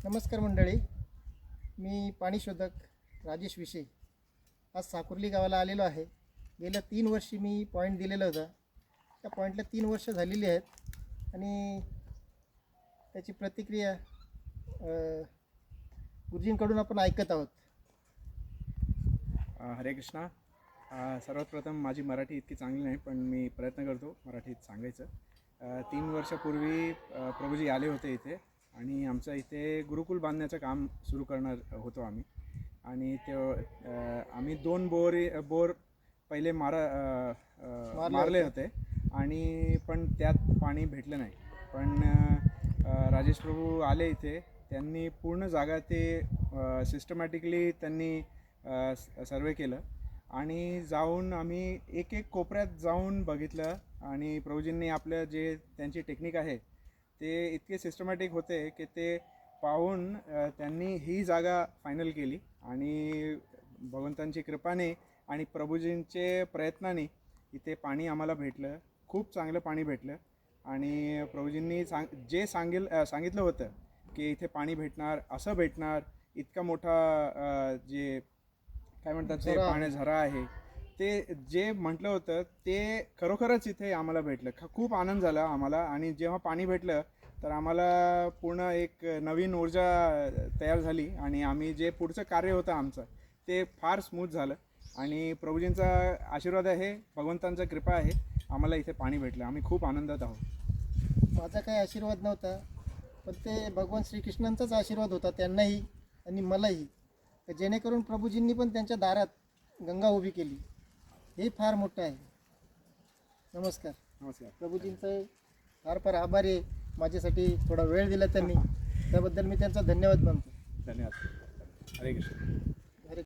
नमस्कार मंडळी, मी पाणी शोधक राजेश विषे आज साकुर्ली गावाला आलेलो आहे. गेल्या 3 वर्षी मी पॉईंट दिलेलं होतं. त्या पॉईंटला 3 वर्ष झालेली आहेत आणि त्याची प्रतिक्रिया गुरुजींकडून आपण ऐकत आहोत. हरे कृष्णा. सर्वात प्रथम माझी मराठी इतकी चांगली नाही, पण मी प्रयत्न करतो मराठीत सांगायचं. 3 वर्षापूर्वी प्रभूजी आले होते इथे आणि आमचं इथे गुरुकुल बांधण्याचं काम सुरू करणार होतो आम्ही. आणि ते आम्ही 2 बोर पहिले मारले होते आणि पण त्यात पाणी भेटलं नाही. पण राजेश प्रभू आले इथे, त्यांनी पूर्ण जागा ते सिस्टमॅटिकली त्यांनी सर्वे केलं आणि जाऊन आम्ही एक कोपऱ्यात जाऊन बघितलं आणि प्रभूजींनी आपलं जे त्यांची टेक्निक आहे ते इतके सिस्टमॅटिक होते की ते पाहून त्यांनी ही जागा फायनल केली. आणि भगवंतांची कृपाने आणि प्रभूजींचे प्रयत्नाने इथे पाणी आम्हाला भेटलं. खूप चांगलं पाणी भेटलं आणि प्रभूजींनी जे सांगितलं होतं की इथे पाणी भेटणार, असं भेटणार, इतका मोठा जे काय म्हणतात ते पाणी झरा आहे, ते जे म्हटलं होतं ते खरोखरच इथे आम्हाला भेटलं. खूप आनंद झाला आम्हाला. आणि जेव्हा पाणी भेटलं तर आम्हाला पूर्ण एक नवीन ऊर्जा तयार झाली आणि आम्ही जे पुढचं कार्य होतं आमचं ते फार स्मूथ झालं. आणि प्रभूजींचा आशीर्वाद आहे, भगवंतांचा कृपा आहे, आम्हाला इथे पाणी भेटलं. आम्ही खूप आनंदात आहोत. माझा काही आशीर्वाद नव्हता, पण ते भगवान श्रीकृष्णांचाच आशीर्वाद होता त्यांनाही आणि मलाही, जेणेकरून प्रभूजींनी पण त्यांच्या दारात गंगा उभी केली. हे फार मोठं आहे. नमस्कार. नमस्कार. प्रभूजींचं फार फार आभारी आहे. माझ्यासाठी थोडा वेळ दिला त्यांनी, त्याबद्दल मी त्यांचा धन्यवाद मानतो. धन्यवाद. हरे कृष्ण.